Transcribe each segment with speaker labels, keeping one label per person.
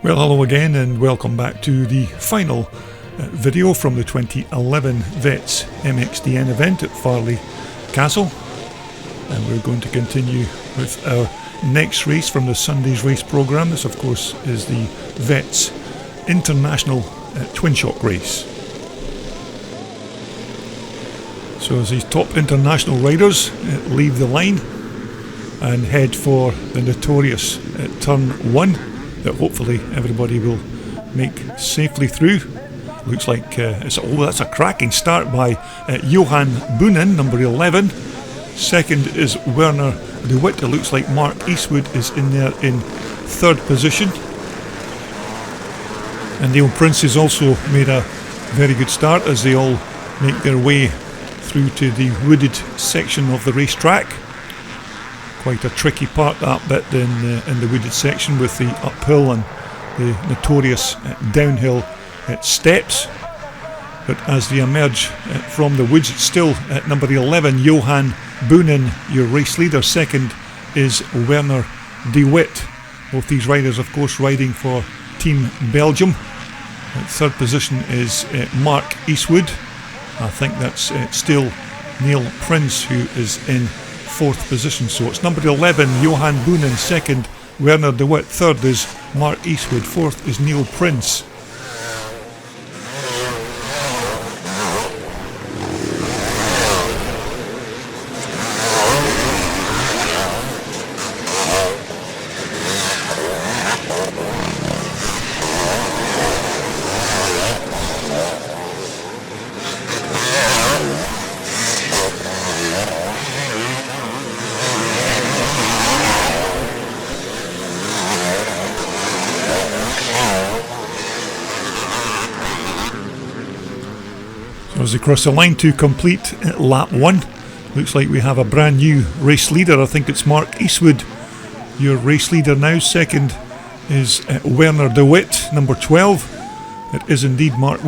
Speaker 1: Well, hello again and welcome back to the final video from the 2011 Vets MXDN event at Farleigh Castle, and we're going to continue with our next race from the Sunday's race programme. This of course is the Vets International Twin Shock race. So as these top international riders leave the line and head for the notorious turn 1 that hopefully everybody will make safely through. Looks like that's a cracking start by Johan Boonen, number 11. Second is Werner de Wit. It looks like Mark Eastwood is in there in third position. And Neil Prince has also made a very good start as they all make their way through to the wooded section of the racetrack. Quite a tricky part, that bit in the wooded section with the uphill and the notorious downhill steps. But as they emerge from the woods, it's still at number 11, Johan Boonen, your race leader. Second is Werner de Wit. Both these riders, of course, riding for Team Belgium. At third position is Mark Eastwood. I think that's still Neil Prince who is in fourth position. So it's number 11, Johan Boonen. Second, Werner de Wit. Third is Mark Eastwood. Fourth is Neil Prince. As they cross the line to complete lap 1, looks like we have a brand new race leader. I think it's Mark Eastwood, your race leader now. Second is Werner de Wit, number 12. It is indeed Mark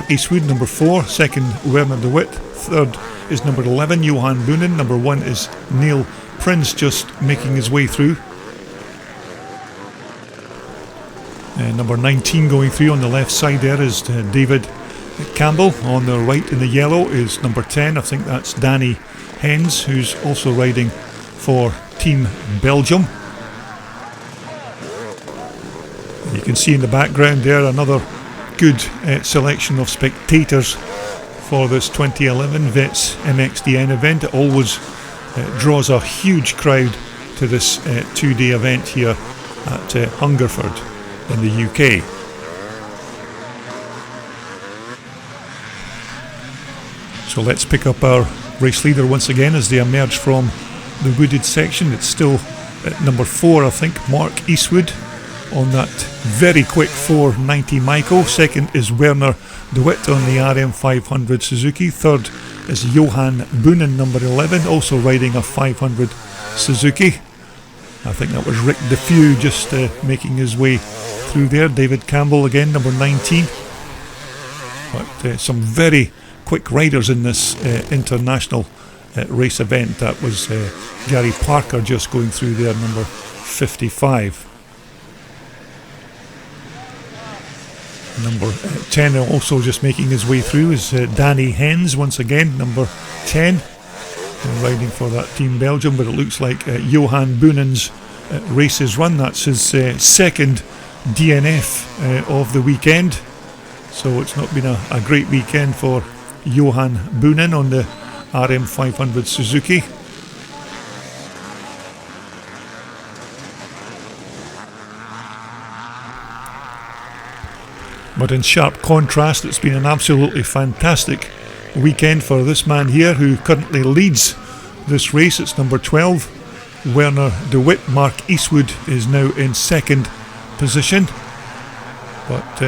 Speaker 1: Eastwood, number 4. Second, Werner de Wit. Third is number 11, Johan Boonen. Number 1 is Neil Prince, just making his way through. Number 19 going through on the left side there is David Campbell. On the right in the yellow is number 10, I think that's Danny Hens, who's also riding for Team Belgium. You can see in the background there another good selection of spectators for this 2011 Vets MXDN event. It always draws a huge crowd to this 2-day event here at Hungerford in the UK. So let's pick up our race leader once again as they emerge from the wooded section. It's still at number 4, I think, Mark Eastwood on that very quick 490 Micro. Second is Werner de Wit on the RM500 Suzuki. Third is Johan Boonen, number 11, also riding a 500 Suzuki. I think that was Rick DeFew just making his way through there. David Campbell again, number 19. But some very quick riders in this international race event. That was Gary Parker just going through there, number 55. Number 10 also just making his way through is Danny Hens once again, number 10, riding for that Team Belgium. But it looks like Johan Boonen's race is run. That's his second DNF of the weekend, so it's not been a great weekend for Johan Boonen on the RM500 Suzuki. But in sharp contrast, it's been an absolutely fantastic weekend for this man here who currently leads this race. It's number 12, Werner de Wit. Mark Eastwood is now in second position. But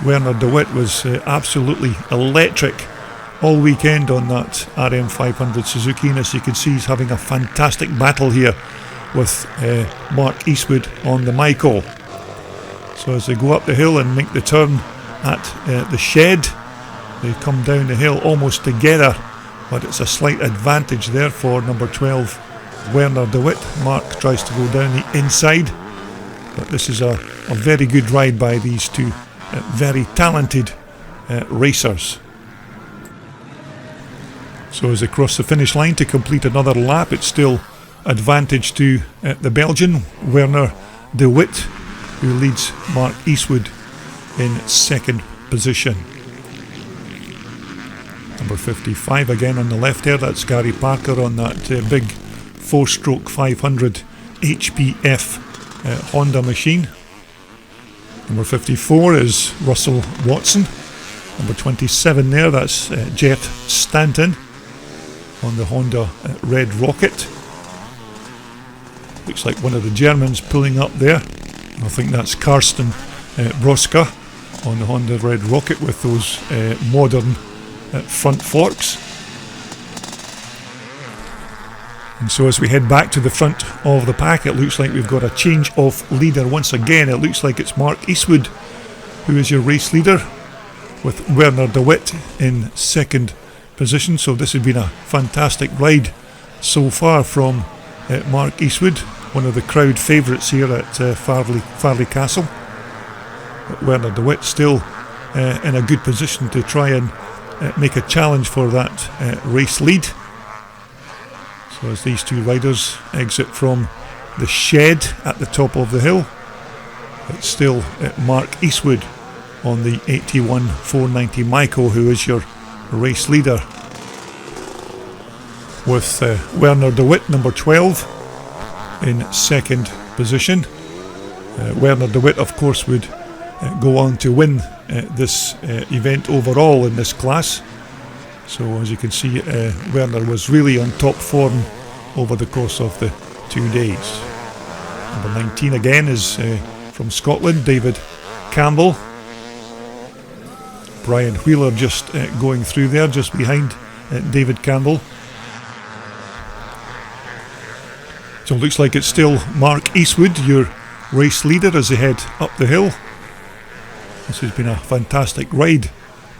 Speaker 1: Werner de Wit was absolutely electric all weekend on that RM500 Suzuki, and as you can see, he's having a fantastic battle here with Mark Eastwood on the Micro. So as they go up the hill and make the turn at the shed, they come down the hill almost together, but it's a slight advantage there for number 12, Werner de Wit. Mark tries to go down the inside, but this is a a very good ride by these two very talented racers. So as they cross the finish line to complete another lap, it's still advantage to the Belgian Werner de Wit, who leads Mark Eastwood in second position. Number 55 again on the left there, that's Gary Parker on that big 4-stroke 500 HPF Honda machine. Number 54 is Russell Watson. Number 27 there, that's Jet Stanton on the Honda Red Rocket. Looks like one of the Germans pulling up there. I think that's Karsten Broska on the Honda Red Rocket with those modern front forks. And so as we head back to the front of the pack, it looks like we've got a change of leader once again. It looks like it's Mark Eastwood who is your race leader, with Werner de Wit in second position. So this has been a fantastic ride so far from Mark Eastwood, one of the crowd favourites here at Farleigh Castle. But Werner de Wit still in a good position to try and make a challenge for that race lead. So as these two riders exit from the shed at the top of the hill, it's still Mark Eastwood on the 81 490 Micro who is your race leader, with Werner de Wit, number 12, in second position. Werner de Wit, of course, would go on to win this event overall in this class. So as you can see, Werner was really on top form over the course of the 2 days. Number 19 again is from Scotland, David Campbell. Brian Wheeler just going through there, just behind David Campbell. So it looks like it's still Mark Eastwood, your race leader, as they head up the hill. This has been a fantastic ride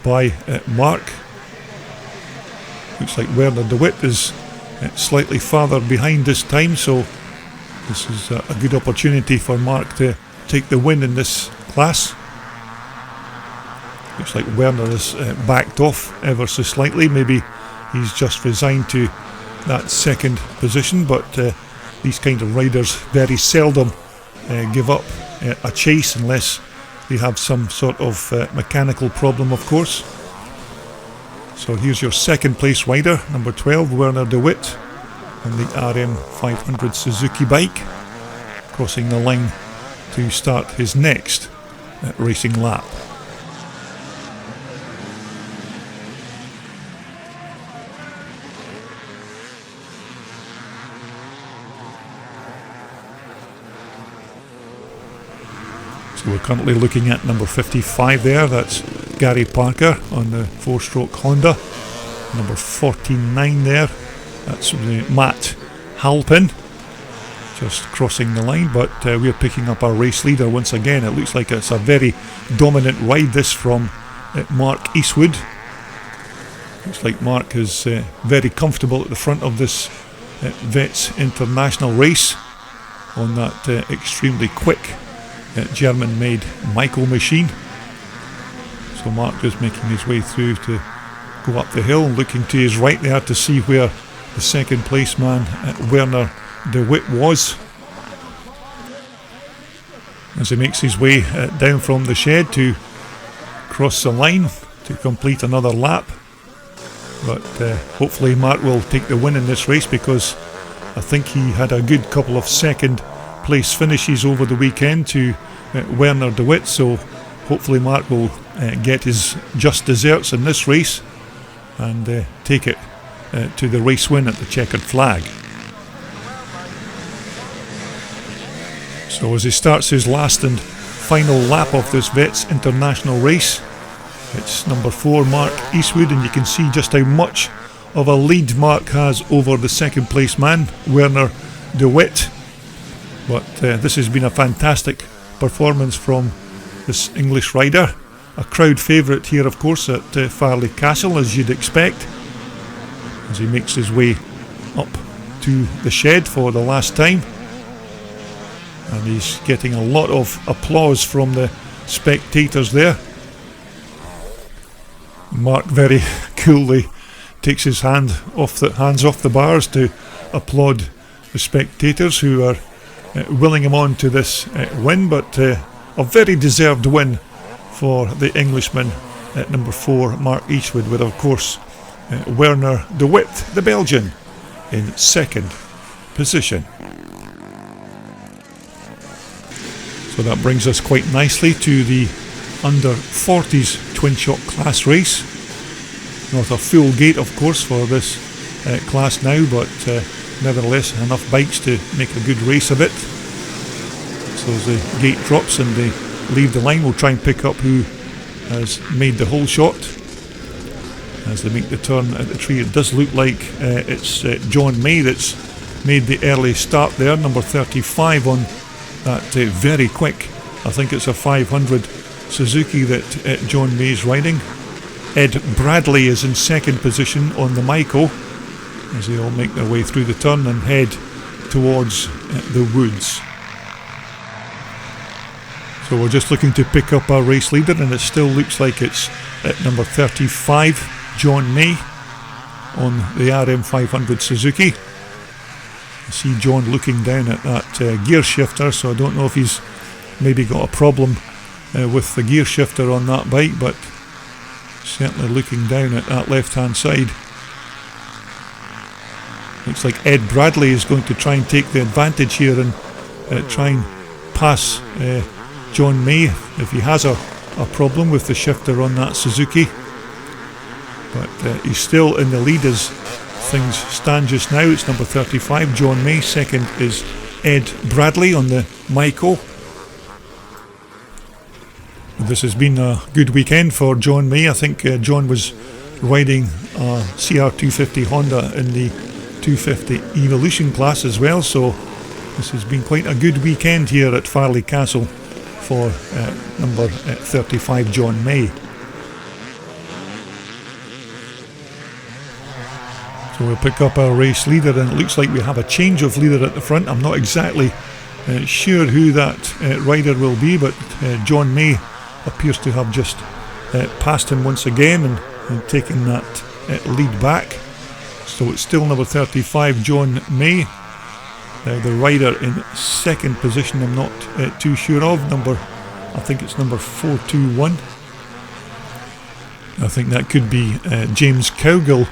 Speaker 1: by Mark. Looks like Werner de Wit is slightly farther behind this time, so this is a good opportunity for Mark to take the win in this class. Looks like Werner has backed off ever so slightly. Maybe he's just resigned to that second position, but these kind of riders very seldom give up a chase unless they have some sort of mechanical problem, of course. So here's your second place rider, number 12, Werner de Wit, on the RM500 Suzuki bike, crossing the line to start his next racing lap. So we're currently looking at number 55 there, that's Gary Parker on the 4-stroke Honda. Number 49 there, that's Matt Halpin, just crossing the line, but we're picking up our race leader once again. It looks like it's a very dominant ride, this, from Mark Eastwood. Looks like Mark is very comfortable at the front of this Vets International race on that extremely quick German-made Micro machine. So Mark is making his way through to go up the hill, looking to his right there to see where the second place man Werner de Wit was, as he makes his way down from the shed to cross the line to complete another lap. But hopefully Mark will take the win in this race, because I think he had a good couple of second place finishes over the weekend to Werner de Wit, so hopefully Mark will get his just desserts in this race and take it to the race win at the checkered flag. So as he starts his last and final lap of this Vets International race, it's number 4 Mark Eastwood, and you can see just how much of a lead Mark has over the second place man Werner de Wit. But this has been a fantastic performance from this English rider, a crowd favourite here, of course, at Farleigh Castle, as you'd expect, as he makes his way up to the shed for the last time. and he's getting a lot of applause from the spectators there. Mark very coolly takes his hands off the bars to applaud the spectators who are willing him on to this win, but a very deserved win for the Englishman at number 4, Mark Eastwood, with of course Werner de Witt, the Belgian, in second position. So that brings us quite nicely to the under 40s twin shock class race. Not a full gate of course for this class now, but nevertheless enough bikes to make a good race of it. So as the gate drops and they leave the line, we'll try and pick up who has made the whole shot. As they make the turn at the tree, it does look like it's John May that's made the early start there, number 35 on that very quick, I think it's a 500 Suzuki that John May's riding. Ed Bradley is in second position on the Maiko as they all make their way through the turn and head towards the woods. So we're just looking to pick up our race leader, and it still looks like it's at number 35, John May, on the RM500 Suzuki. I see John looking down at that gear shifter, so I don't know if he's maybe got a problem with the gear shifter on that bike, but certainly looking down at that left hand side. Looks like Ed Bradley is going to try and take the advantage here and try and pass John May if he has a problem with the shifter on that Suzuki. But he's still in the lead as things stand just now. It's number 35, John May. Second is Ed Bradley on the Maiko. This has been a good weekend for John May. I think John was riding a CR250 Honda in the 250 Evolution class as well, so this has been quite a good weekend here at Farleigh Castle for number 35, John May. So we'll pick up our race leader, and it looks like we have a change of leader at the front. I'm not exactly sure who that rider will be, but John May appears to have just passed him once again and taken that lead back. So it's still number 35, John May. The rider in second position I'm not too sure of. I think it's number 421. I think that could be James Cowgill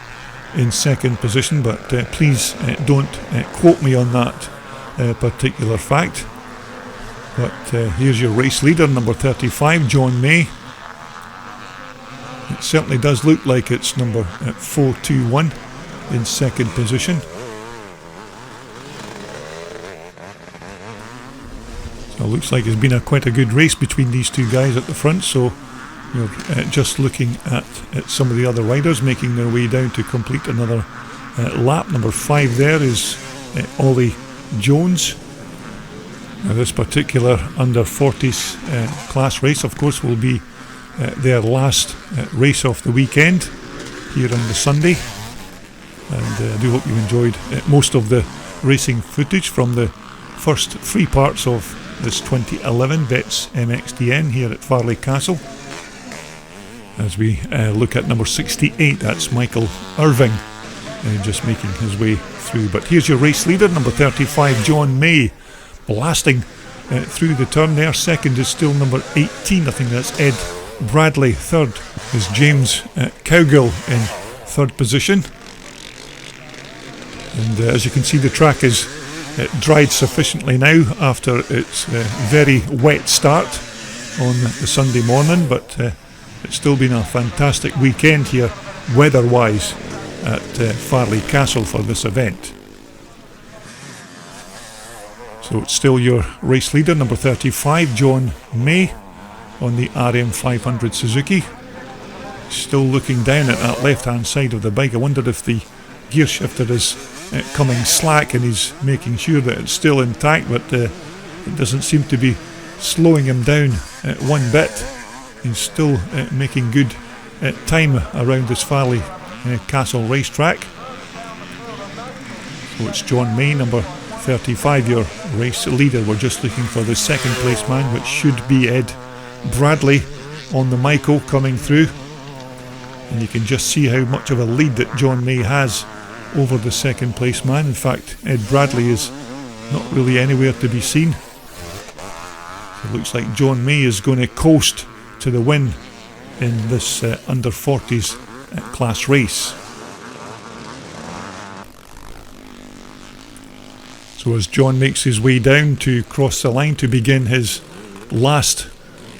Speaker 1: in second position, but please don't quote me on that particular fact. But here's your race leader, number 35, John May. It certainly does look like it's number 421 in second position. So it looks like it's been quite a good race between these two guys at the front, so we're just looking at some of the other riders making their way down to complete another lap. Number 5 there is Ollie Jones. Now this particular under 40s class race of course will be their last race of the weekend here on the Sunday, and I do hope you enjoyed most of the racing footage from the first 3 parts of this 2011 Vets MXDN here at Farleigh Castle. As we look at number 68, that's Michael Irving just making his way through. But here's your race leader, number 35, John May, blasting through the turn there. Second is still number 18, I think that's Ed Bradley. Third is James Cowgill in third position. And as you can see, the track is dried sufficiently now after its very wet start on the Sunday morning, but it's still been a fantastic weekend here weather-wise at Farleigh Castle for this event. So it's still your race leader, number 35, John May, on the RM500 Suzuki. Still looking down at that left-hand side of the bike. I wonder if the gear shifter is coming slack and he's making sure that it's still intact, but it doesn't seem to be slowing him down one bit. He's still making good time around this Farleigh Castle racetrack. So it's John May, number 35, your race leader. We're just looking for the second place man, which should be Ed Bradley on the Michael coming through. And you can just see how much of a lead that John May has over the second place man. In fact, Ed Bradley is not really anywhere to be seen. It looks like John May is going to coast to the win in this under 40s class race. So as John makes his way down to cross the line to begin his last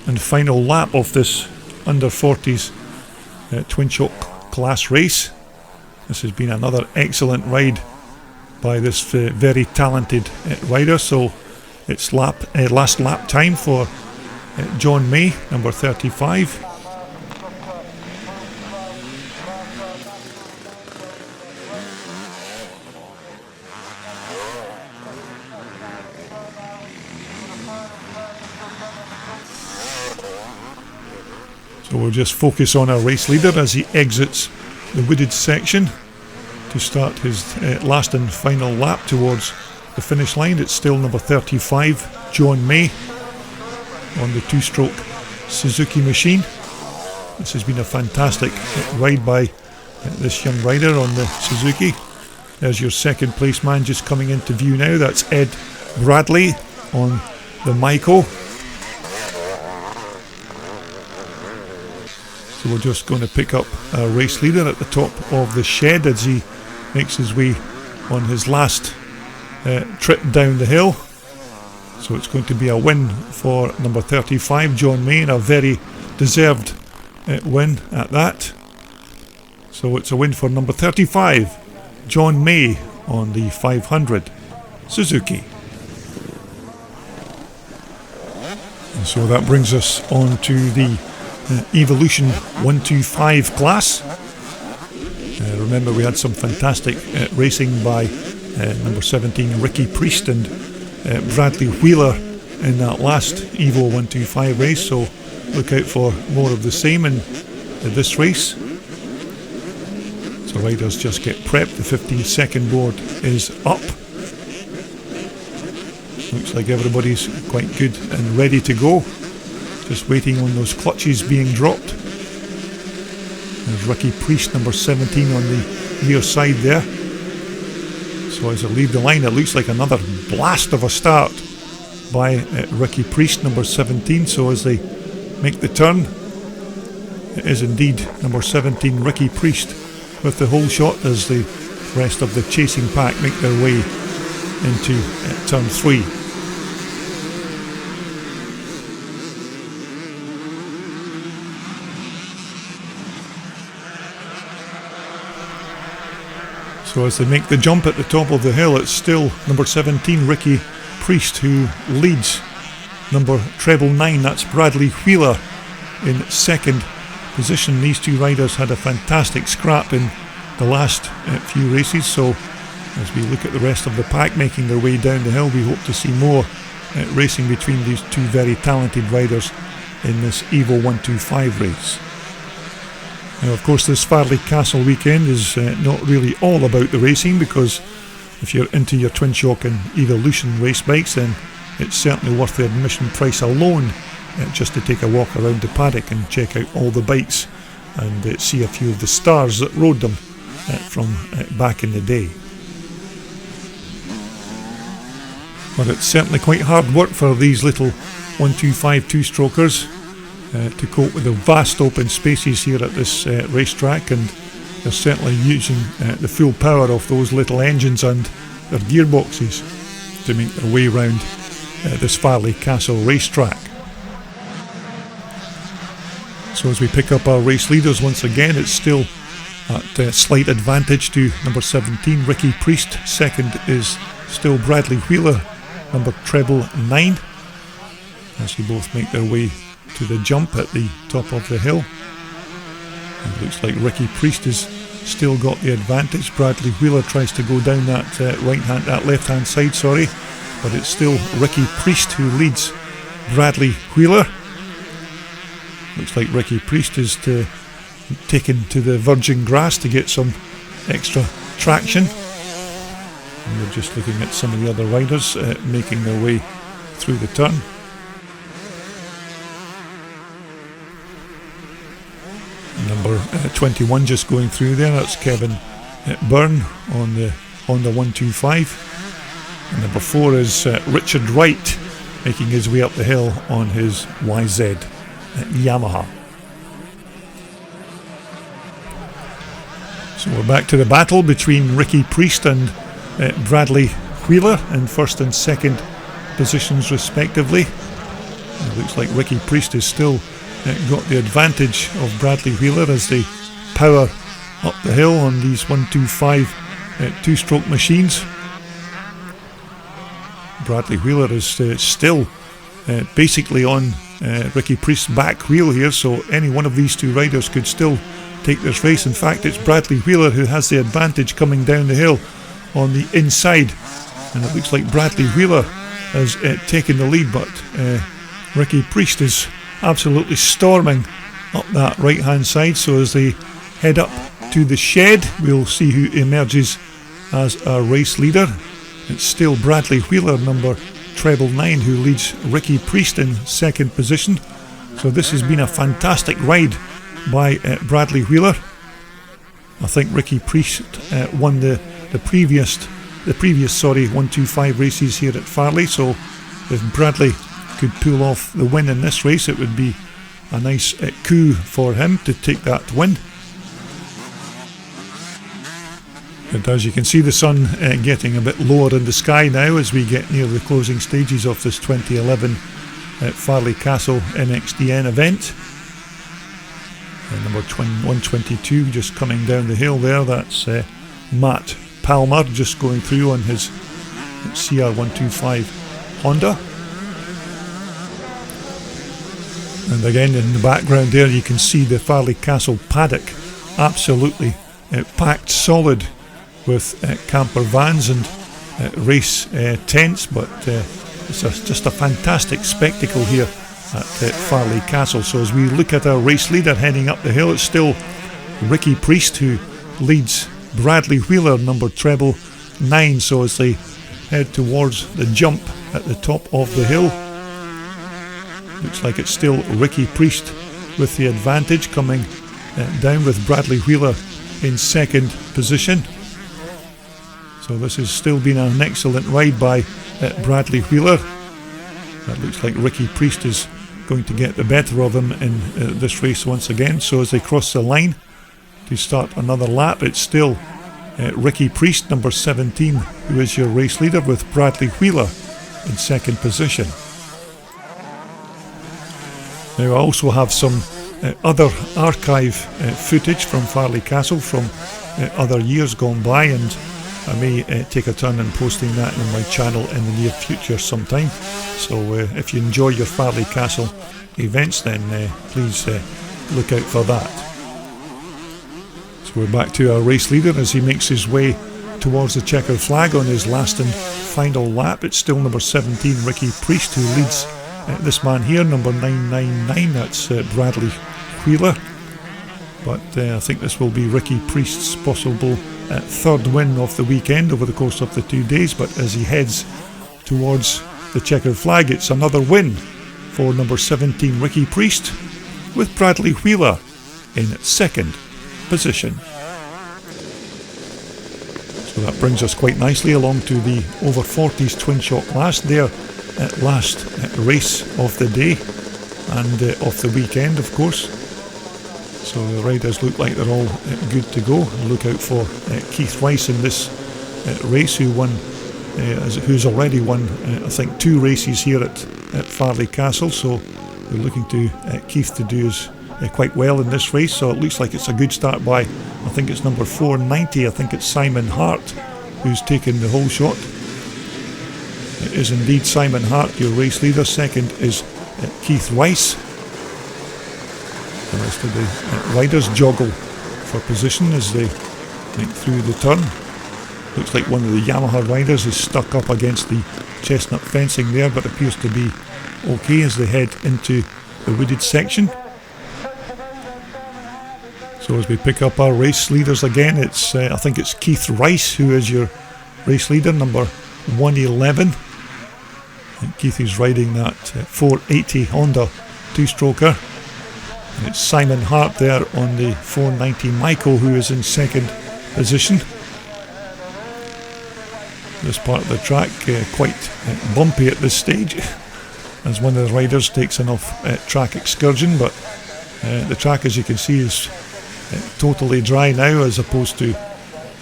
Speaker 1: and final lap of this under 40s twin choke class race. This has been another excellent ride by this very talented rider. So it's last lap time for John May, number 35. So we'll just focus on our race leader as he exits the wooded section to start his last and final lap towards the finish line. It's still number 35, John May, on the two-stroke Suzuki machine. This has been a fantastic ride by this young rider on the Suzuki. There's your second place man just coming into view now. That's Ed Bradley on the Michael. So we're just going to pick up our race leader at the top of the shed as he makes his way on his last trip down the hill. So it's going to be a win for number 35, John May, and a very deserved win at that. So it's a win for number 35, John May, on the 500 Suzuki. And so that brings us on to the Evolution 125 class. Remember, we had some fantastic racing by number 17 Ricky Priest and Bradley Wheeler in that last Evo 125 race, so look out for more of the same in this race. So riders just get prepped. The 15-second board is up. Looks like everybody's quite good and ready to go. Just waiting on those clutches being dropped. There's Ricky Priest, number 17, on the near side there. So as I leave the line, it looks like another blast of a start by Ricky Priest, number 17. So as they make the turn, it is indeed number 17, Ricky Priest, with the whole shot as the rest of the chasing pack make their way into turn 3. So as they make the jump at the top of the hill, it's still number 17, Ricky Priest, who leads. Number treble 9, that's Bradley Wheeler, in second position. These two riders had a fantastic scrap in the last few races, so as we look at the rest of the pack making their way down the hill, we hope to see more racing between these two very talented riders in this Evo 125 race. Now, of course, this Farleigh Castle weekend is not really all about the racing, because if you're into your twin shock and Evolution race bikes, then it's certainly worth the admission price alone just to take a walk around the paddock and check out all the bikes and see a few of the stars that rode them from back in the day. But it's certainly quite hard work for these little 125 two-strokers to cope with the vast open spaces here at this racetrack, and they're certainly using the full power of those little engines and their gearboxes to make their way around this Farleigh Castle racetrack. So as we pick up our race leaders once again, it's still at slight advantage to number 17, Ricky Priest. Second is still Bradley Wheeler, number treble 9, as they both make their way to the jump at the top of the hill. It looks like Ricky Priest has still got the advantage. Bradley Wheeler tries to go down that left-hand side, but it's still Ricky Priest who leads Bradley Wheeler. Looks like Ricky Priest is taken to the virgin grass to get some extra traction. And we're just looking at some of the other riders making their way through the turn. Number 21 just going through there, that's Kevin Byrne on the Honda 125. And number 4 is Richard Wright making his way up the hill on his YZ Yamaha. So we're back to the battle between Ricky Priest and Bradley Wheeler in first and second positions respectively. It looks like Ricky Priest has still got the advantage of Bradley Wheeler as they power up the hill on these 125 two-stroke machines. Bradley Wheeler is still basically on Ricky Priest's back wheel here, so any one of these two riders could still take this race. In fact, it's Bradley Wheeler who has the advantage coming down the hill on the inside, and it looks like Bradley Wheeler has taken the lead, but Ricky Priest is absolutely storming up that right hand side. So as they head up to the shed, we'll see who emerges as our race leader. It's still Bradley Wheeler, number 999, who leads Ricky Priest in second position. So this has been a fantastic ride by Bradley Wheeler. I think Ricky Priest won the previous 125 races here at Farleigh, so if Bradley could pull off the win in this race, it would be a nice coup for him to take that win. And as you can see, the sun getting a bit lower in the sky now as we get near the closing stages of this 2011 Farleigh Castle MXDN event. Number 122 just coming down the hill there, that's Matt Palmer just going through on his CR125 Honda. And again in the background there you can see the Farleigh Castle paddock absolutely packed solid with camper vans and race tents, but it's just a fantastic spectacle here at Farleigh Castle. So as we look at our race leader heading up the hill, it's still Ricky Priest who leads Bradley Wheeler, number 999. So as they head towards the jump at the top of the hill, looks like it's still Ricky Priest with the advantage, coming down with Bradley Wheeler in second position. So this has still been an excellent ride by Bradley Wheeler. That looks like Ricky Priest is going to get the better of him in this race once again. So as they cross the line to start another lap, it's still Ricky Priest, number 17, who is your race leader, with Bradley Wheeler in second position. Now I also have some other archive footage from Farleigh Castle from other years gone by, and I may take a turn in posting that in my channel in the near future sometime. So if you enjoy your Farleigh Castle events, then please look out for that. So we're back to our race leader as he makes his way towards the checkered flag on his last and final lap. It's still number 17, Ricky Priest, who leads this man here, number 999, that's Bradley Wheeler. But I think this will be Ricky Priest's possible third win of the weekend over the course of the 2 days. But as he heads towards the checkered flag, it's another win for number 17, Ricky Priest, with Bradley Wheeler in second position. So that brings us quite nicely along to the over 40s twin shock last, their last race of the day and of the weekend, of course. So the riders look like they're all good to go. Look out for Keith Rice in this race, who's already won I think 2 races here at Farleigh Castle. So they're looking to Keith to do quite well in this race. So it looks like it's a good start by, I think it's number 490. I think it's Simon Hart who's taken the whole shot. It is indeed Simon Hart, your race leader. Second is Keith Rice. The rest of the riders joggle for position as they make through the turn. Looks like one of the Yamaha riders is stuck up against the chestnut fencing there, but appears to be okay as they head into the wooded section. So as we pick up our race leaders again, it's I think it's Keith Rice who is your race leader, number 111. And Keith is riding that 480 Honda two-stroker. And it's Simon Hart there on the 490 Michael who is in second position. This part of the track quite bumpy at this stage as one of the riders takes an off-track excursion, but the track, as you can see, is totally dry now as opposed to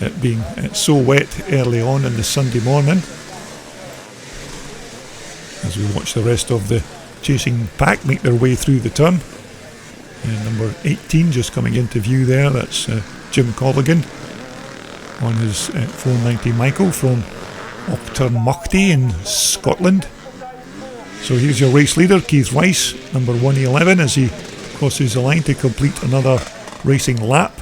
Speaker 1: it being so wet early on in the Sunday morning. As we watch the rest of the chasing pack make their way through the turn. Number 18 just coming into view there, that's Jim Colligan on his 490 Michael from Auchtermuchty in Scotland. So here's your race leader, Keith Rice, number 111, as he crosses the line to complete another racing lap.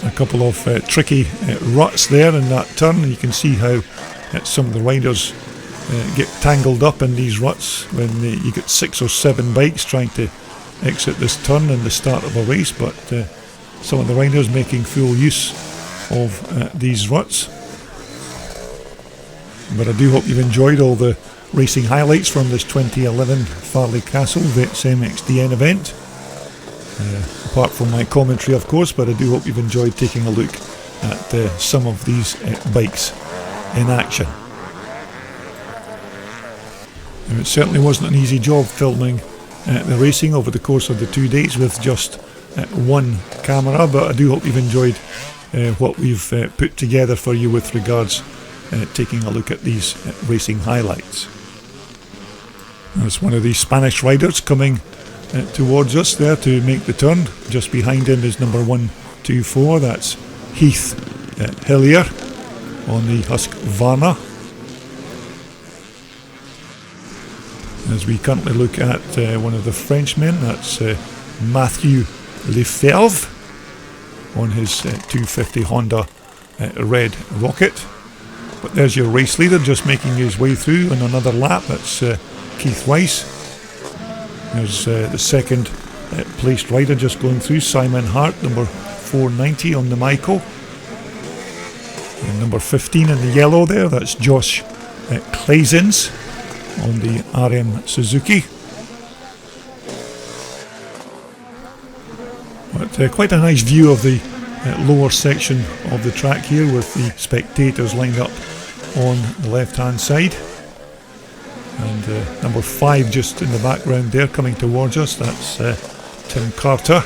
Speaker 1: A couple of tricky ruts there in that turn. You can see how some of the riders get tangled up in these ruts when you get 6 or 7 bikes trying to exit this turn in the start of a race, but some of the riders making full use of these ruts. But I do hope you've enjoyed all the racing highlights from this 2011 Farleigh Castle Vets MXDN event. Apart from my commentary, of course, but I do hope you've enjoyed taking a look at some of these bikes in action. Now, it certainly wasn't an easy job filming the racing over the course of the 2 days with just one camera, but I do hope you've enjoyed what we've put together for you with regards taking a look at these racing highlights. There's one of these Spanish riders coming towards us there to make the turn. Just behind him is number 124, that's Heath Hillier on the Husqvarna. As we currently look at one of the Frenchmen, that's Mathieu Lefebvre on his 250 Honda Red Rocket. But there's your race leader just making his way through on another lap. That's Keith Rice. There's the second placed rider just going through, Simon Hart, number 490 on the Michael. And number 15 in the yellow there, that's Josh Claesens on the RM Suzuki. But quite a nice view of the lower section of the track here with the spectators lined up on the left hand side. And number 5 just in the background there coming towards us, that's Tim Carter.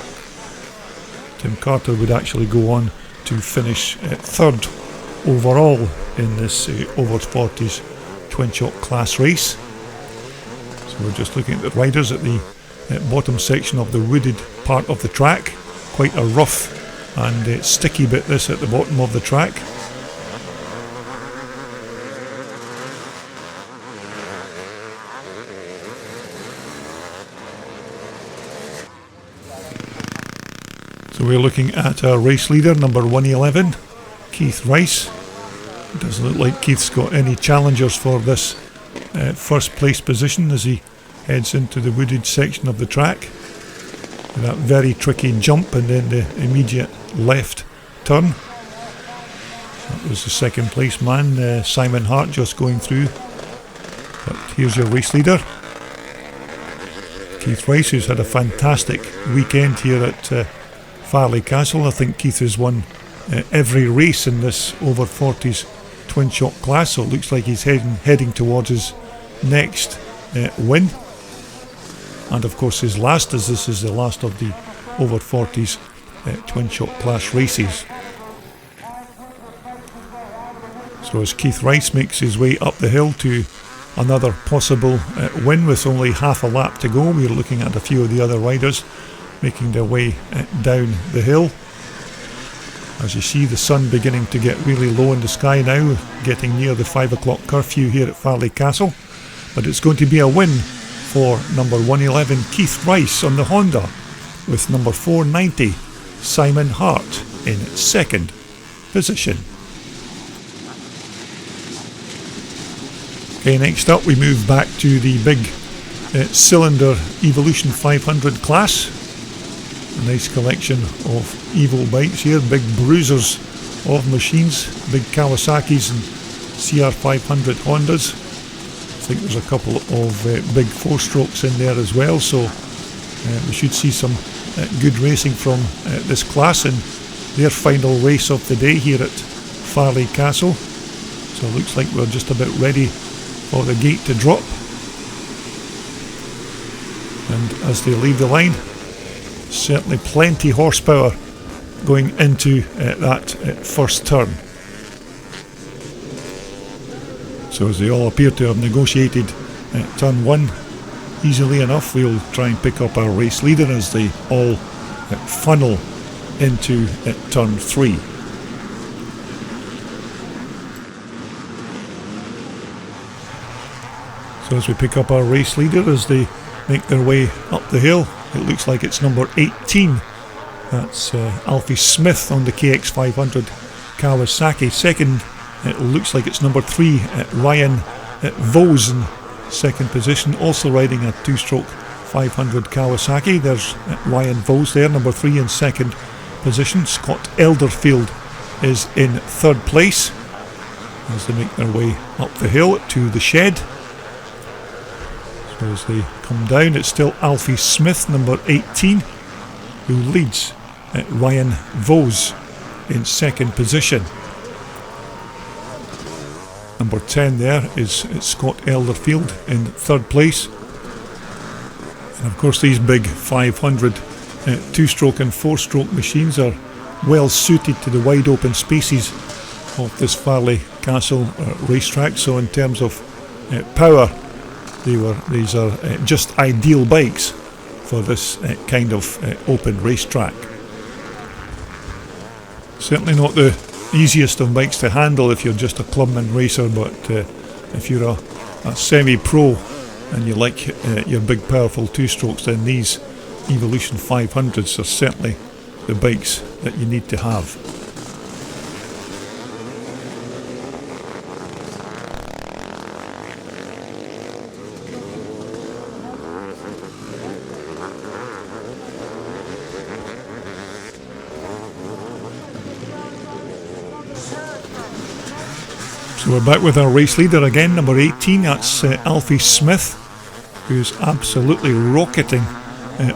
Speaker 1: Tim Carter would actually go on to finish third overall in this over 40s twin shock class race. So we're just looking at the riders at the bottom section of the wooded part of the track. Quite a rough and sticky bit this at the bottom of the track. So we're looking at our race leader, number 111, Keith Rice. It doesn't look like Keith's got any challengers for this first place position as he heads into the wooded section of the track. That very tricky jump and then the immediate left turn. That was the second place man, Simon Hart, just going through. But here's your race leader, Keith Rice, who's had a fantastic weekend here at Farleigh Castle. I think Keith has won every race in this over 40s twin shock class, so it looks like he's heading towards his next win. And of course his last, as this is the last of the over 40s twin shock class races. So as Keith Rice makes his way up the hill to another possible win with only half a lap to go, we're looking at a few of the other riders making their way down the hill. As you see, the sun beginning to get really low in the sky now, getting near the 5 o'clock curfew here at Farleigh Castle. But it's going to be a win for number 111 Keith Rice on the Honda, with number 490 Simon Hart in second position. Okay, next up we move back to the big cylinder Evolution 500 class. A nice collection of Evo bikes here, big bruisers of machines, big Kawasaki's and CR500 Hondas. I think there's a couple of big 4-strokes in there as well, so we should see some good racing from this class in their final race of the day here at Farleigh Castle. So it looks like we're just about ready for the gate to drop. And as they leave the line, certainly plenty horsepower going into that first turn. So as they all appear to have negotiated turn 1 easily enough, we'll try and pick up our race leader as they all funnel into turn 3. So as we pick up our race leader as they make their way up the hill, it looks like it's number 18. That's Alfie Smith on the KX500 Kawasaki. Second, it looks like it's number 3, Ryan Vose in second position, also riding a 2-stroke 500 Kawasaki. There's Ryan Vose there, number 3 in second position. Scott Elderfield is in third place as they make their way up the hill to the shed. So as they come down, it's still Alfie Smith, number 18, who leads Ryan Vose in second position. Number 10 there is Scott Elderfield in third place. And of course these big 500 2-stroke and 4-stroke machines are well suited to the wide open spaces of this Farleigh Castle racetrack. So in terms of power, these are just ideal bikes for this kind of open racetrack. Certainly not the easiest of bikes to handle if you're just a clubman racer, but if you're a semi-pro and you like your big powerful 2-strokes, then these Evolution 500s are certainly the bikes that you need to have. So we're back with our race leader again, number 18, that's Alfie Smith, who's absolutely rocketing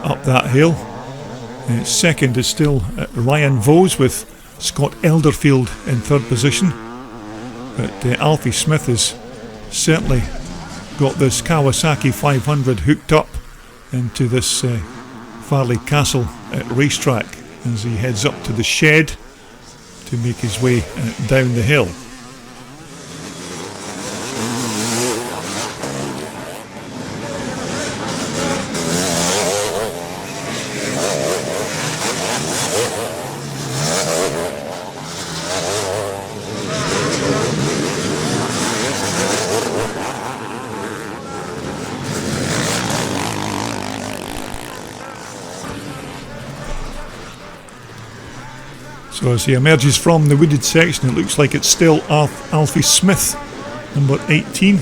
Speaker 1: up that hill. Second is still Ryan Vose with Scott Elderfield in third position. But Alfie Smith has certainly got this Kawasaki 500 hooked up into this Farleigh Castle racetrack as he heads up to the shed to make his way down the hill. So as he emerges from the wooded section, it looks like it's still Alfie Smith, number 18,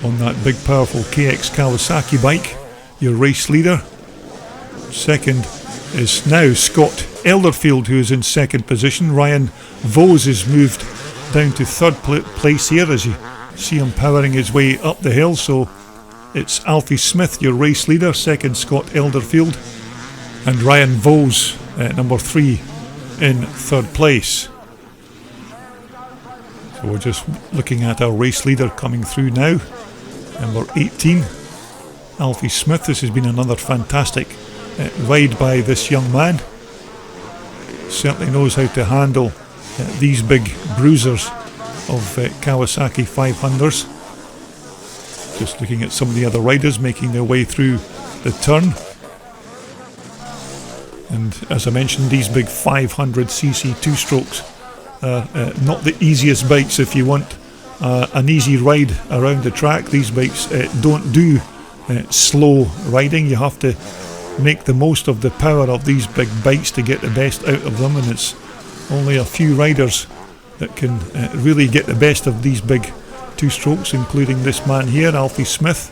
Speaker 1: on that big powerful KX Kawasaki bike, your race leader. Second is now Scott Elderfield, who is in second position. Ryan Vose is moved down to third place here as you see him powering his way up the hill. So it's Alfie Smith, your race leader, second Scott Elderfield, and Ryan Vose, number 3, in third place. So we're just looking at our race leader coming through now, number 18, Alfie Smith. This has been another fantastic ride by this young man. Certainly knows how to handle these big bruisers of Kawasaki 500s. Just looking at some of the other riders making their way through the turn. And as I mentioned, these big 500cc 2-strokes are not the easiest bikes if you want an easy ride around the track. These bikes don't do slow riding. You have to make the most of the power of these big bikes to get the best out of them, and it's only a few riders that can really get the best of these big 2-strokes, including this man here, Alfie Smith.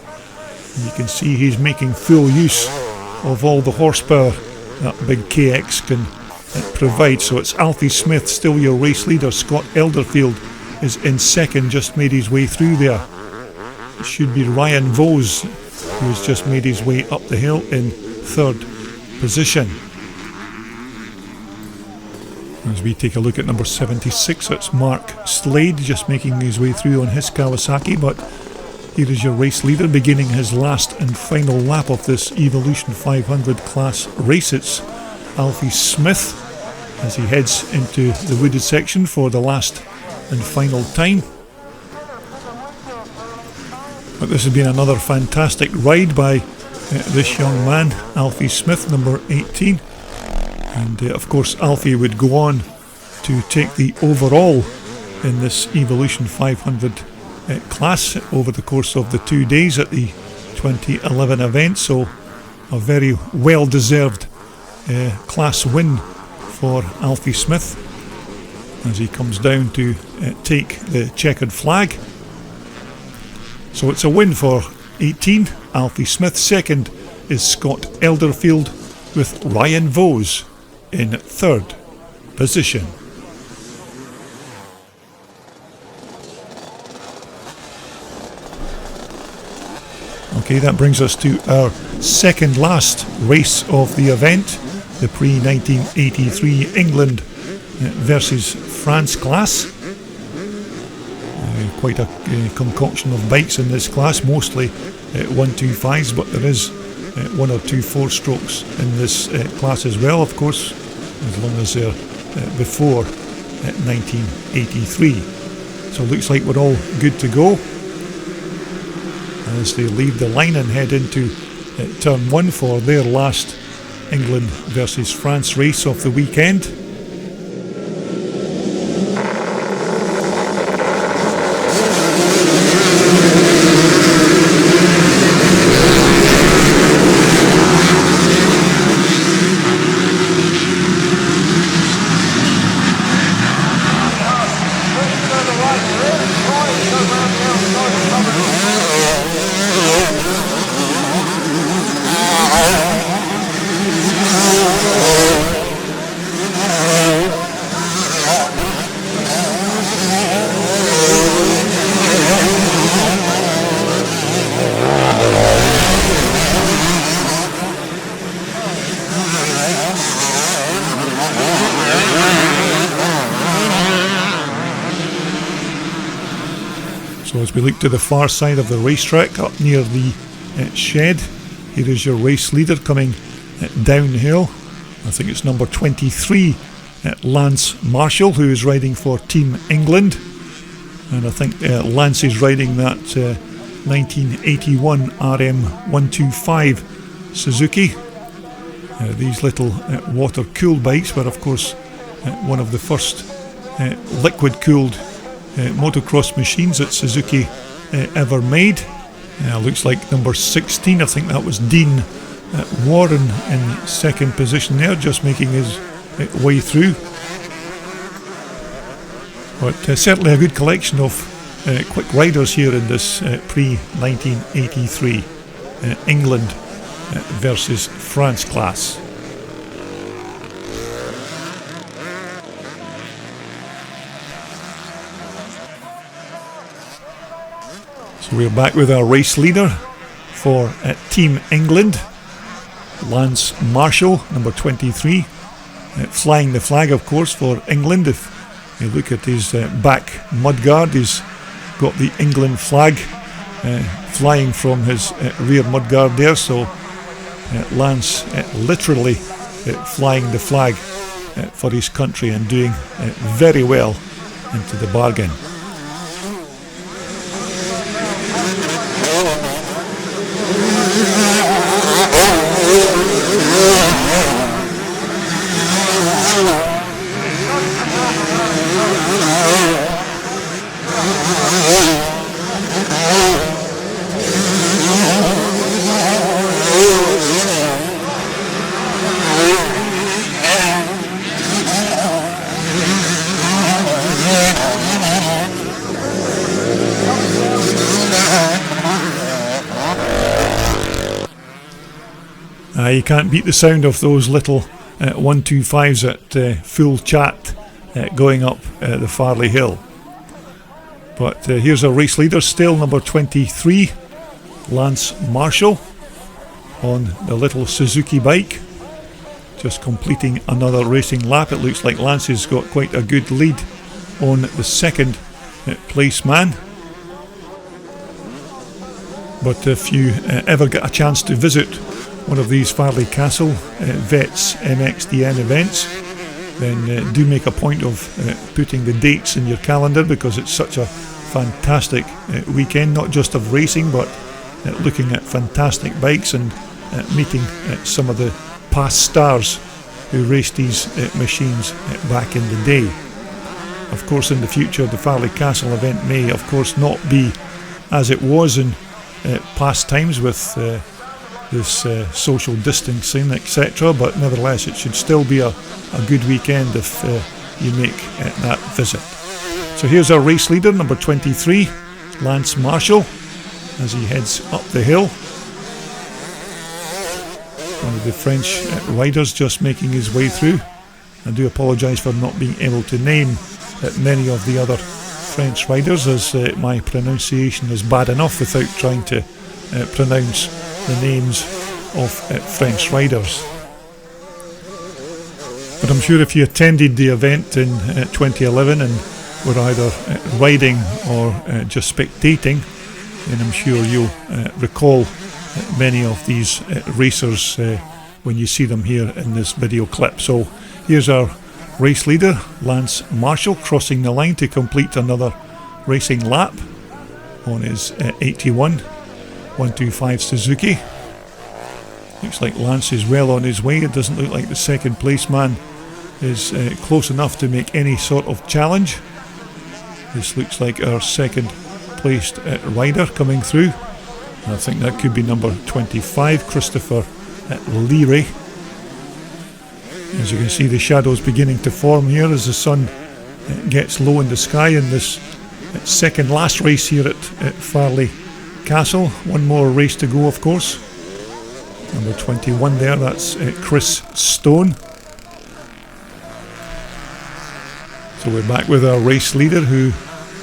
Speaker 1: And you can see he's making full use of all the horsepower that big KX can provides. So it's Alfie Smith, still your race leader. Scott Elderfield is in second, just made his way through there. It should be Ryan Vose, who has just made his way up the hill in third position. As we take a look at number 76, it's Mark Slade, just making his way through on his Kawasaki, but here is your race leader beginning his last and final lap of this Evolution 500 class race. It's Alfie Smith as he heads into the wooded section for the last and final time. But this has been another fantastic ride by this young man, Alfie Smith, number 18. And of course Alfie would go on to take the overall in this Evolution 500 class over the course of the 2 days at the 2011 event. So a very well deserved class win for Alfie Smith as he comes down to take the checkered flag. So it's a win for 18, Alfie Smith. Second is Scott Elderfield with Ryan Vose in third position. Okay, that brings us to our second last race of the event, the pre-1983 England versus France class. Quite a concoction of bikes in this class, mostly 125s, but there is one or two four-strokes in this class as well, of course, as long as they're before 1983. So it looks like we're all good to go as they leave the line and head into turn one for their last England versus France race of the weekend. So as we look to the far side of the racetrack, up near the shed, here is your race leader coming downhill. I think it's number 23, Lance Marshall, who is riding for Team England. And I think Lance is riding that 1981 RM125 Suzuki. These little water-cooled bikes were, of course, one of the first liquid-cooled motocross machines that Suzuki ever made. Looks like number 16, I think that was Dean Warren in second position there, just making his way through. But certainly a good collection of quick riders here in this pre-1983 England versus France class. So we're back with our race leader for Team England, Lance Marshall, number 23, flying the flag, of course, for England. If you look at his back mudguard, he's got the England flag flying from his rear mudguard there, so Lance literally flying the flag for his country and doing very well into the bargain. You can't beat the sound of those little 125s at full chat going up the Farleigh Hill. But here's our race leader, still number 23, Lance Marshall, on the little Suzuki bike, just completing another racing lap. It looks like Lance has got quite a good lead on the second place man. But if you ever get a chance to visit one of these Farleigh Castle Vets MXDN events, then do make a point of putting the dates in your calendar, because it's such a fantastic weekend, not just of racing, but looking at fantastic bikes and meeting some of the past stars who raced these machines back in the day. Of course, in the future, the Farleigh Castle event may, of course, not be as it was in past times with this social distancing, etc., but nevertheless, it should still be a good weekend if you make that visit. So here's our race leader, number 23, Lance Marshall, as he heads up the hill. One of the French riders just making his way through. I do apologise for not being able to name many of the other French riders, as my pronunciation is bad enough without trying to pronounce the names of French riders. But I'm sure if you attended the event in 2011 and were either riding or just spectating, then I'm sure you'll recall many of these racers when you see them here in this video clip. So here's our race leader, Lance Marshall, crossing the line to complete another racing lap on his 81 125 Suzuki. Looks like Lance is well on his way. It doesn't look like the second place man is close enough to make any sort of challenge. This looks like our second placed rider coming through. I think that could be number 25, Christopher Leary. As you can see, the shadows beginning to form here as the sun gets low in the sky in this second last race here at Farleigh Castle. One more race to go, of course. Number 21 there, that's Chris Stone. So we're back with our race leader, who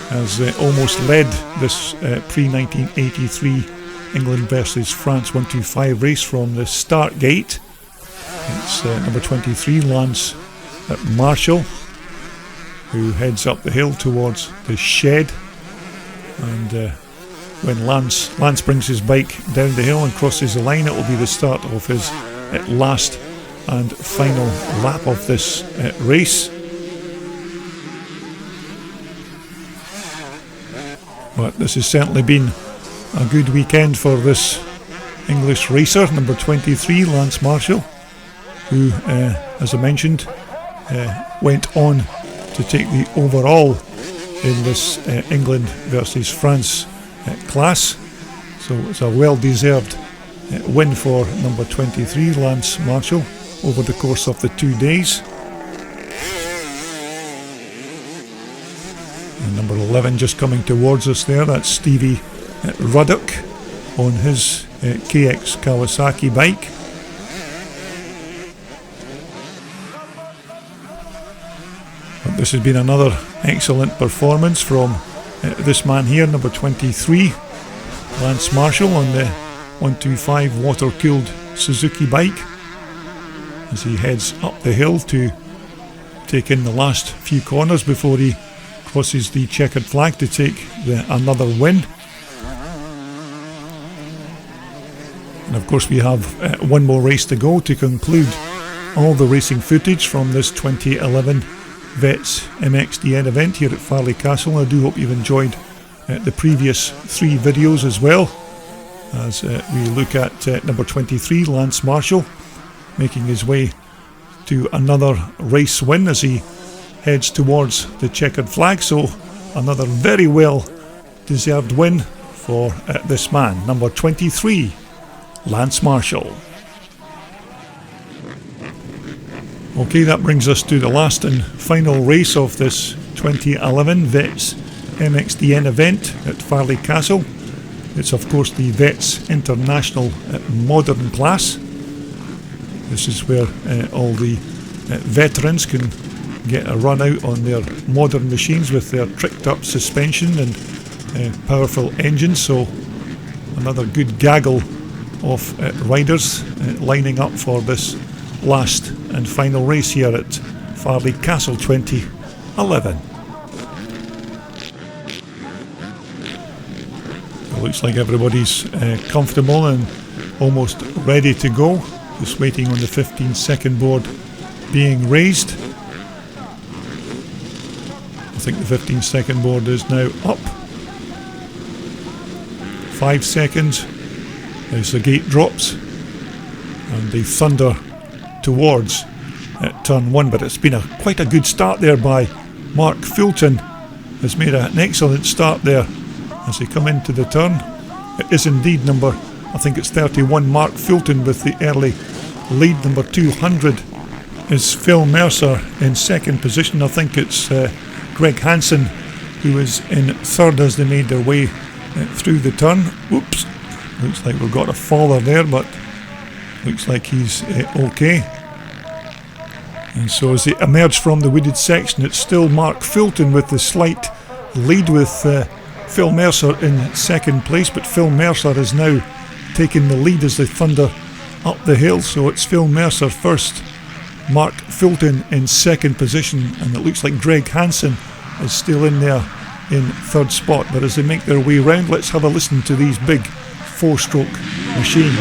Speaker 1: has almost led this pre-1983 England versus France 125 race from the start gate. It's number 23, Lance Marshall, who heads up the hill towards the shed. And when Lance brings his bike down the hill and crosses the line, it will be the start of his last and final lap of this race. But this has certainly been a good weekend for this English racer, number 23, Lance Marshall, who, as I mentioned, went on to take the overall in this England versus France class. So it's a well-deserved win for number 23, Lance Marshall, over the course of the 2 days. And number 11 just coming towards us there, that's Stevie Ruddock on his KX Kawasaki bike. But this has been another excellent performance from this man here, number 23, Lance Marshall, on the 125 water-cooled Suzuki bike, as he heads up the hill to take in the last few corners before he crosses the checkered flag to take another win. And of course we have one more race to go to conclude all the racing footage from this 2011 Vets MXDN event here at Farleigh Castle. I do hope you've enjoyed the previous 3 videos as well, as we look at number 23, Lance Marshall, making his way to another race win as he heads towards the checkered flag. So another very well deserved win for this man, number 23, Lance Marshall. Okay, that brings us to the last and final race of this 2011 Vets MXDN event at Farleigh Castle. It's of course the Vets International Modern class. This is where all the veterans can get a run out on their modern machines with their tricked up suspension and powerful engines. So another good gaggle of riders lining up for this last and final race here at Farleigh Castle 2011. It looks like everybody's comfortable and almost ready to go, just waiting on the 15-second board being raised. I think the 15-second board is now up. 5 seconds as the gate drops and they thunder towards turn 1, but it's been quite a good start there by Mark Fulton. Has made an excellent start there as they come into the turn. It is indeed I think it's 31, Mark Fulton with the early lead. Number 200 is Phil Mercer in second position. I think it's Greg Hansen who is in third as they made their way through the turn. Oops, looks like we've got a faller there, but looks like he's okay. And so as they emerge from the wooded section, it's still Mark Fulton with the slight lead, with Phil Mercer in second place, but Phil Mercer is now taking the lead as they thunder up the hill. So it's Phil Mercer first, Mark Fulton in second position, and it looks like Greg Hansen is still in there in third spot. But as they make their way round, let's have a listen to these big 4-stroke machines.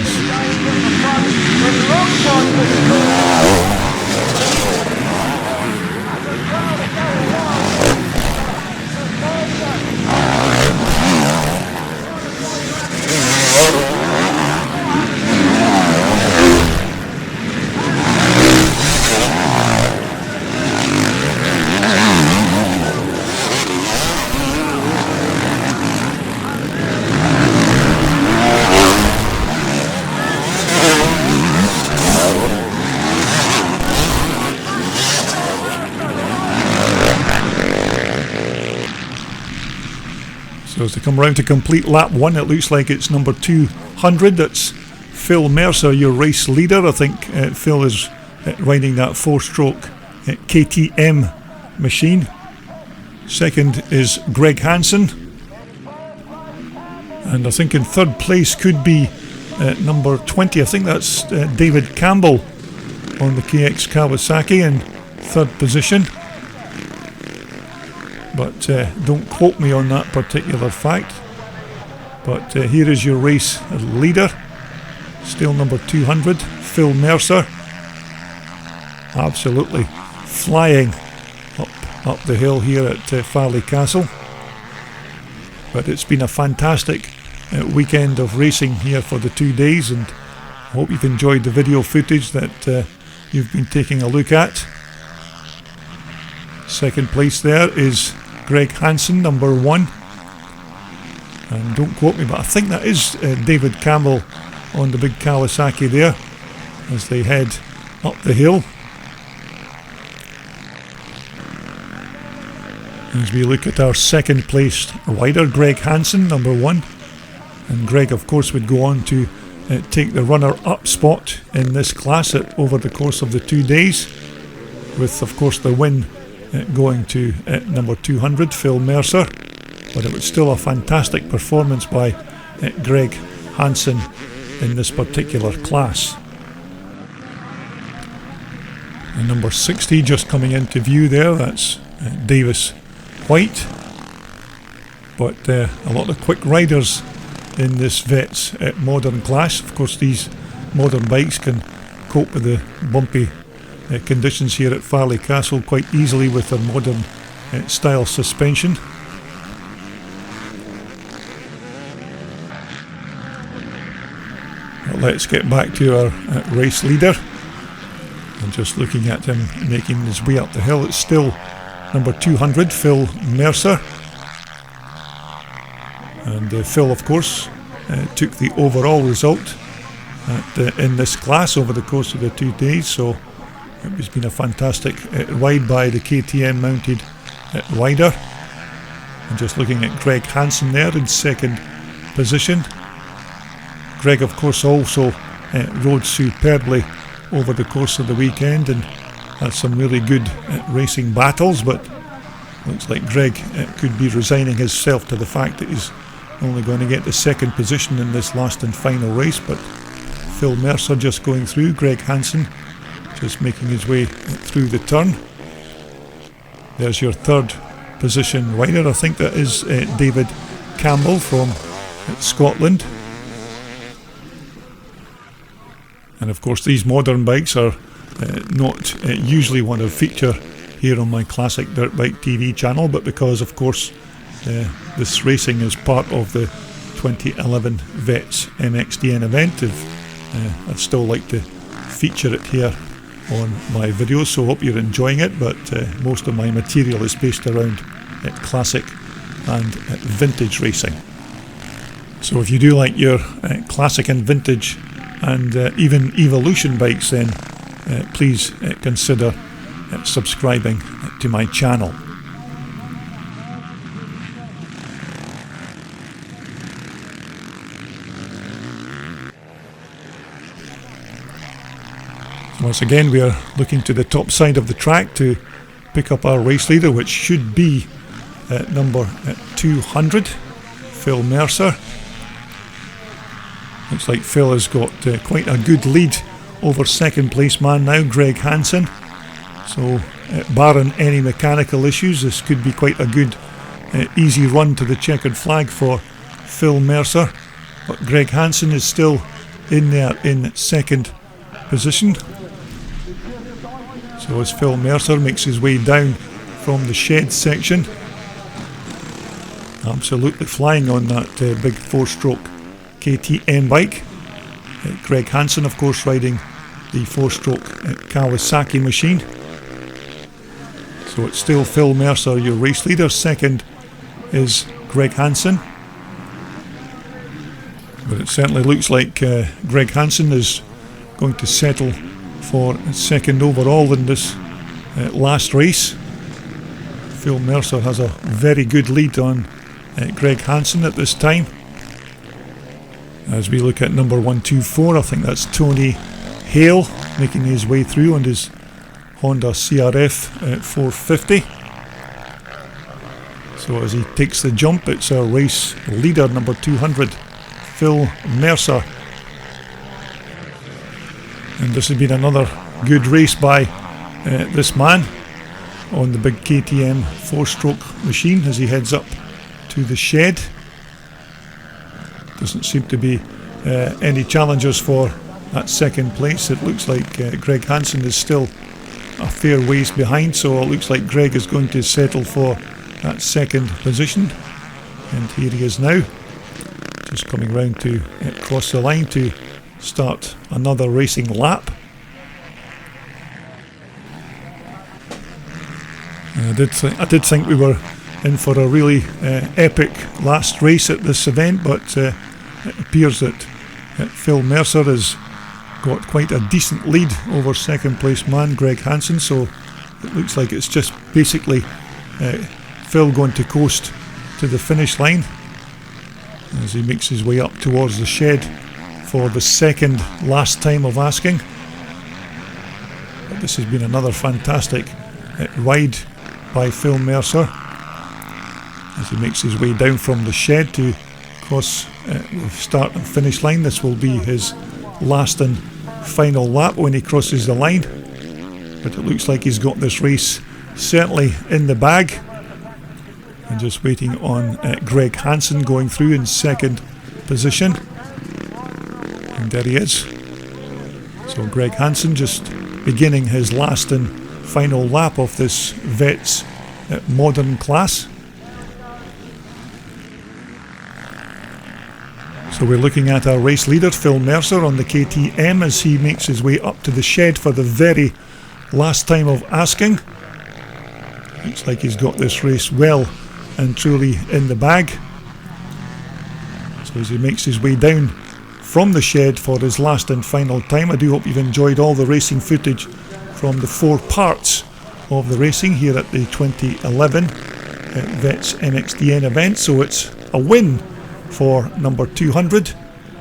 Speaker 1: So as they come round to complete lap 1, it looks like it's number 200. That's Phil Mercer, your race leader. I think Phil is riding that 4-stroke KTM machine. Second is Greg Hansen. And I think in third place could be number 20. I think that's David Campbell on the KX Kawasaki in third position. But don't quote me on that particular fact. But here is your race leader, still number 200, Phil Mercer. Absolutely flying up the hill here at Farleigh Castle. But it's been a fantastic weekend of racing here for the 2 days, and I hope you've enjoyed the video footage that you've been taking a look at. Second place there is Greg Hansen, number 1. And don't quote me, but I think that is David Campbell on the big Kawasaki there as they head up the hill. As we look at our second place rider, Greg Hansen, number 1. And Greg, of course, would go on to take the runner-up spot in this class over the course of the 2 days, with, of course, the win going to number 200, Phil Mercer. But it was still a fantastic performance by Greg Hansen in this particular class. And number 60 just coming into view there, that's Davis White. But a lot of quick riders in this Vets modern class. Of course, these modern bikes can cope with the bumpy conditions here at Farleigh Castle quite easily with their modern style suspension. But let's get back to our race leader. And just looking at him making his way up the hill, it's still number 200, Phil Mercer. And Phil, of course, took the overall result in this class over the course of the 2 days. So it has been a fantastic ride by the KTM mounted rider. And just looking at Greg Hansen there in second position. Greg, of course, also rode superbly over the course of the weekend, and had some really good racing battles, but looks like Greg could be resigning himself to the fact that he's only going to get the second position in this last and final race. But Phil Mercer just going through, Greg Hansen just making his way through the turn. There's your third position rider. I think that is David Campbell from Scotland. And of course these modern bikes are not usually one of feature here on my Classic Dirt Bike TV channel, but because of course this racing is part of the 2011 Vets MXDN event, I'd still like to feature it here on my videos, so I hope you're enjoying it. But most of my material is based around classic and vintage racing. So if you do like your classic and vintage and even evolution bikes, then please consider subscribing to my channel. Once again, we are looking to the top side of the track to pick up our race leader, which should be number 200, Phil Mercer. Looks like Phil has got quite a good lead over second place man now, Greg Hansen. So barring any mechanical issues, this could be quite a good easy run to the checkered flag for Phil Mercer. But Greg Hansen is still in there in second position. So as Phil Mercer makes his way down from the shed section, absolutely flying on that big 4-stroke KTM bike. Greg Hansen, of course, riding the 4-stroke Kawasaki machine. So it's still Phil Mercer, your race leader. Second is Greg Hansen. But it certainly looks like Greg Hansen is going to settle for second overall in this last race. Phil Mercer has a very good lead on Greg Hansen at this time. As we look at number 124, I think that's Tony Hale making his way through on his Honda CRF 450. So as he takes the jump, it's our race leader, number 200, Phil Mercer. And this has been another good race by this man on the big KTM 4-stroke machine as he heads up to the shed. Doesn't seem to be any challengers for that second place. It looks like Greg Hansen is still a fair ways behind, so it looks like Greg is going to settle for that second position. And here he is now, just coming round to cross the line to start another racing lap. And I did think we were in for a really epic last race at this event, but it appears that Phil Mercer has got quite a decent lead over second place man Greg Hansen, so it looks like it's just basically Phil going to coast to the finish line as he makes his way up towards the shed for the second last time of asking. But this has been another fantastic ride by Phil Mercer as he makes his way down from the shed to cross the start and finish line. This will be his last and final lap when he crosses the line, but it looks like he's got this race certainly in the bag. And just waiting on Greg Hansen going through in second position, and there he is. So Greg Hansen just beginning his last and final lap of this Vets modern class. So we're looking at our race leader Phil Mercer on the KTM as he makes his way up to the shed for the very last time of asking. Looks like he's got this race well and truly in the bag. So as he makes his way down from the shed for his last and final time, I do hope you've enjoyed all the racing footage from the 4 parts of the racing here at the 2011 Vets MXDN event. So it's a win for number 200,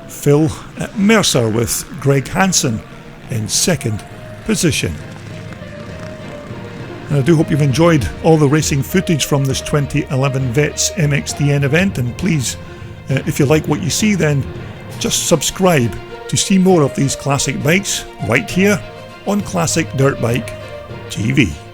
Speaker 1: Phil Mercer, with Greg Hansen in second position. And I do hope you've enjoyed all the racing footage from this 2011 Vets MXDN event, and please, if you like what you see, then just subscribe to see more of these classic bikes right here on Classic Dirt Bike TV.